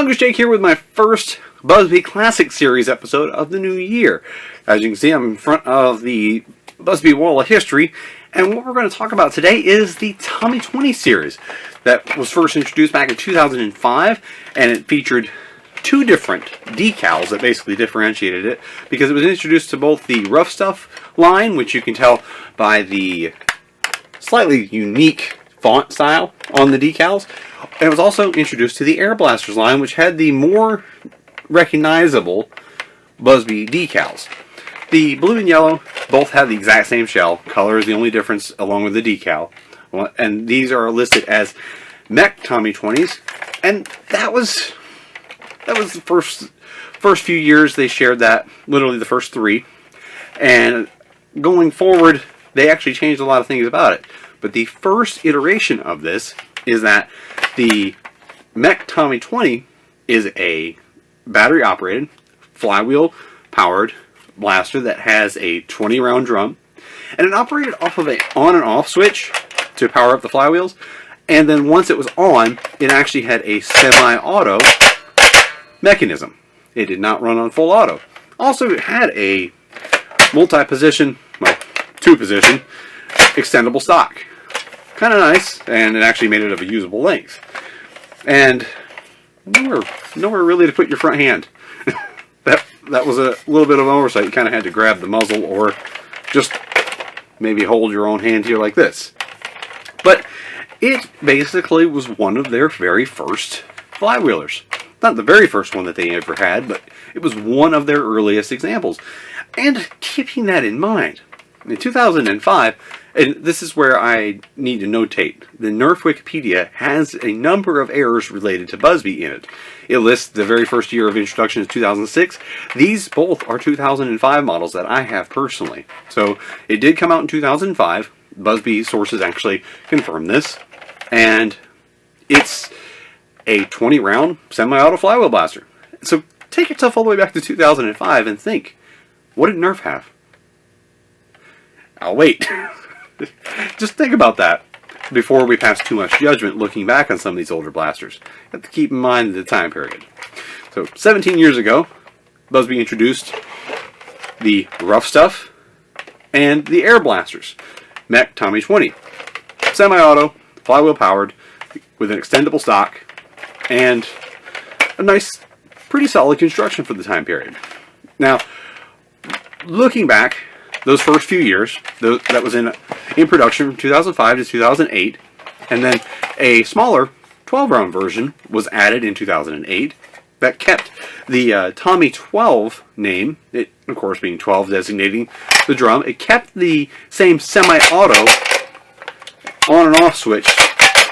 Mongoose Jake here with my first Buzby Classic Series episode of the new year. As you can see, I'm in front of the Buzby Wall of History, and what we're going to talk about today is the Tommy 20 series that was first introduced back in 2005, and it featured two different decals that basically differentiated it, because it was introduced to both the Rough Stuff line, which you can tell by the slightly unique font style on the decals, and it was also introduced to the Air Blasters line, which had the more recognizable Buzby decals. The blue and yellow both have the exact same shell. Color is the only difference along with the decal. And these are listed as Mech Tommy 20s. And that was the first few years they shared that, literally the first three. And going forward, they actually changed a lot of things about it. But the first iteration of this is that the Mech Tommy 20 is a battery-operated, flywheel-powered blaster that has a 20-round drum, and it operated off of an on and off switch to power up the flywheels, and then once it was on, it actually had a semi-auto mechanism. It did not run on full auto. Also, it had a multi-position, well, two-position, extendable stock. Kind of nice, and it actually made it of a usable length. And nowhere really to put your front hand. That was a little bit of an oversight. You kind of had to grab the muzzle or just maybe hold your own hand here like this. But it basically was one of their very first flywheelers. Not the very first one that they ever had, but it was one of their earliest examples. And keeping that in mind, in 2005, and this is where I need to notate, the Nerf Wikipedia has a number of errors related to Buzby in it. It lists the very first year of introduction is 2006. These both are 2005 models that I have personally. So it did come out in 2005. Buzby sources actually confirm this. And it's a 20-round semi-auto flywheel blaster. So take yourself all the way back to 2005 and think, what did Nerf have? I'll wait. Just think about that before we pass too much judgment looking back on some of these older blasters. You have to keep in mind the time period. So 17 years ago, Buzby introduced the Rough Stuff and the Air Blasters. Mech Tommy 20. Semi-auto, flywheel powered, with an extendable stock, and a nice, pretty solid construction for the time period. Now, looking back, those first few years, that was in production from 2005 to 2008, and then a smaller 12-round version was added in 2008 that kept the Tommy 12 name, it of course being 12 designating the drum. It kept the same semi-auto on and off switch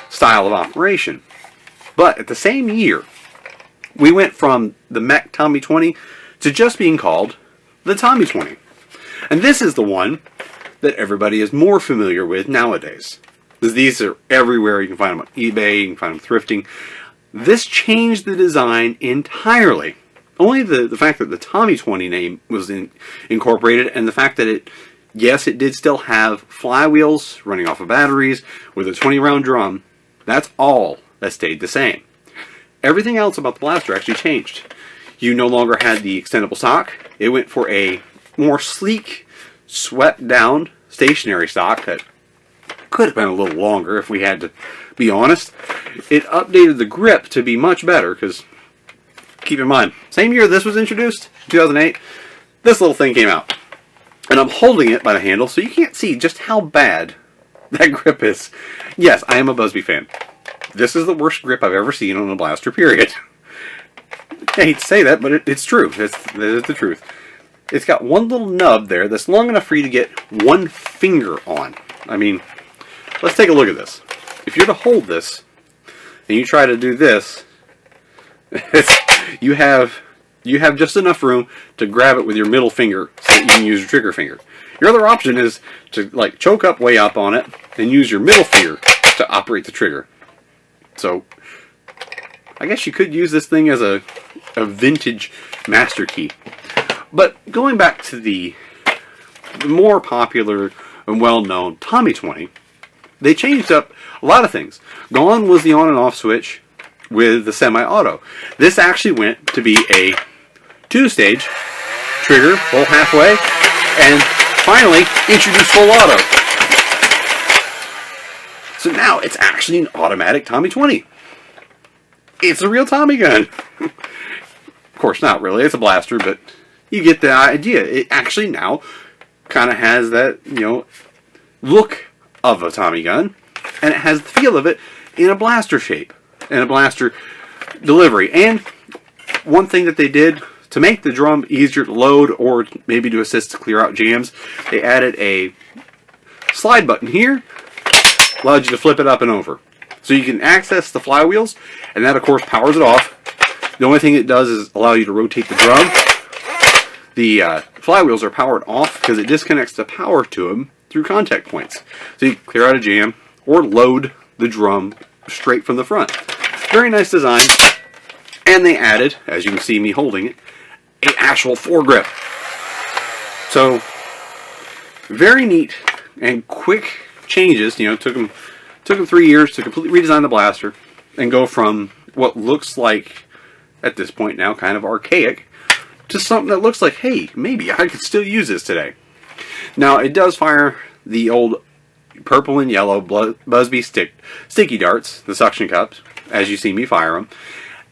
style of operation. But at the same year, we went from the Mech Tommy 20 to just being called the Tommy 20. And this is the one that everybody is more familiar with nowadays. These are everywhere. You can find them on eBay, you can find them thrifting. This changed the design entirely. Only the fact that the Tommy 20 name was incorporated, and the fact that it did still have flywheels running off of batteries with a 20-round drum. That's all that stayed the same. Everything else about the blaster actually changed. You no longer had the extendable stock. It went for a more sleek, swept down stationary stock that could have been a little longer if we had to be honest. It updated the grip to be much better, because keep in mind, same year this was introduced, 2008, this little thing came out. And I'm holding it by the handle so you can't see just how bad that grip is. Yes, I am a Buzby fan. This is the worst grip I've ever seen on a blaster, period. I hate to say that, but it's true. That is the truth. It's got one little nub there that's long enough for you to get one finger on. I mean, let's take a look at this. If you're to hold this, and you try to do this, you have just enough room to grab it with your middle finger so that you can use your trigger finger. Your other option is to choke up way up on it and use your middle finger to operate the trigger. So, I guess you could use this thing as a vintage master key. But going back to the more popular and well-known Tommy 20, they changed up a lot of things. Gone was the on and off switch. with the semi-auto. This actually went to be a 2-stage trigger, full halfway, and finally introduced full auto. So now it's actually an automatic Tommy 20. It's a real Tommy gun. Of course, not really. It's a blaster, but you get the idea. It actually now kind of has that, look of a Tommy gun, and it has the feel of it in a blaster shape, and a blaster delivery. And one thing that they did to make the drum easier to load, or maybe to assist to clear out jams, they added a slide button here, allowed you to flip it up and over. So you can access the flywheels, and that of course powers it off. The only thing it does is allow you to rotate the drum. The flywheels are powered off because it disconnects the power to them through contact points. So you can clear out a jam or load the drum straight from the front. Very nice design. And they added, as you can see me holding it, an actual foregrip. So very neat and quick changes. Took them 3 years to completely redesign the blaster and go from what looks like, at this point now, kind of archaic, to something that looks like, hey, maybe I could still use this today. Now, it does fire the old purple and yellow Busby sticky darts, the suction cups, as you see me fire them.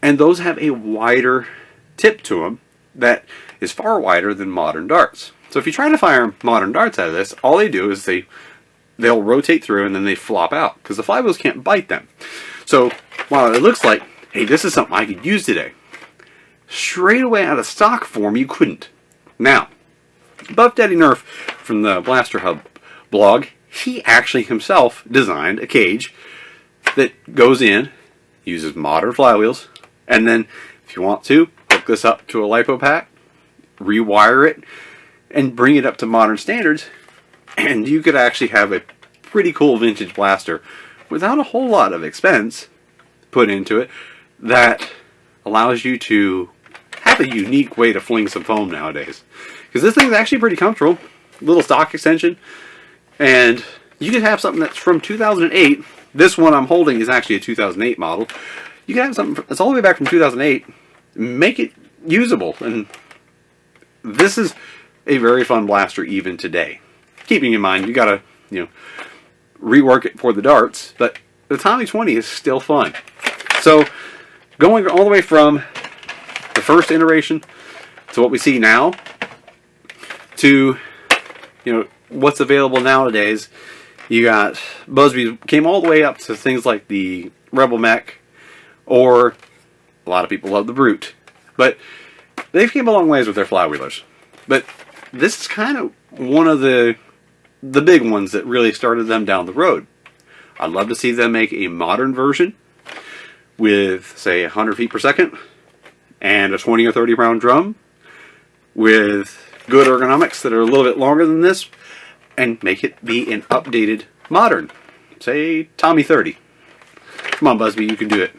And those have a wider tip to them that is far wider than modern darts. So if you try to fire modern darts out of this, all they do is they'll rotate through and then they flop out because the flywheels can't bite them. So while it looks like, hey, this is something I could use today, straight away out of stock form, you couldn't. Now, Buff Daddy Nerf from the Blaster Hub blog, he actually himself designed a cage that goes in, uses modern flywheels, and then if you want to, hook this up to a LiPo pack, rewire it, and bring it up to modern standards, and you could actually have a pretty cool vintage blaster without a whole lot of expense put into it that allows you to have a unique way to fling some foam nowadays. Because this thing is actually pretty comfortable. Little stock extension. And you could have something that's from 2008. This one I'm holding is actually a 2008 model. You can have something that's all the way back from 2008. Make it usable. And this is a very fun blaster even today. Keeping in mind, you gotta, rework it for the darts. But the Tommy 20 is still fun. So, going all the way from the first iteration to what we see now, to what's available nowadays, you got Busby came all the way up to things like the Rebel Mech, or a lot of people love the Brute, but they've came a long ways with their flywheelers. But this is kind of one of the big ones that really started them down the road. I'd love to see them make a modern version with, say, 100 feet per second and a 20 or 30 round drum with good ergonomics that are a little bit longer than this, and make it be an updated modern, say Tommy 30. Come on, Busby, you can do it.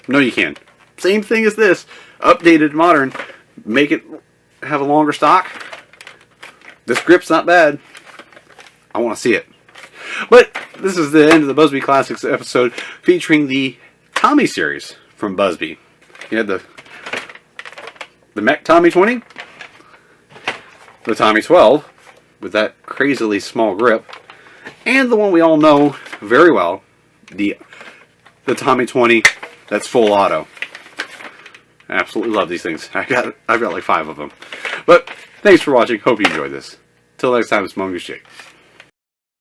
No, you can. Same thing as this, updated modern, make it have a longer stock. This grip's not bad. I want to see it. But this is the end of the Busby Classics episode featuring the Tommy series from Busby. You had the Mech Tommy 20, the Tommy 12 with that crazily small grip, and the one we all know very well, the Tommy 20 that's full auto. I absolutely love these things. I've got like 5 of them. But thanks for watching. Hope you enjoyed this. Till next time, it's Mongoose Jake.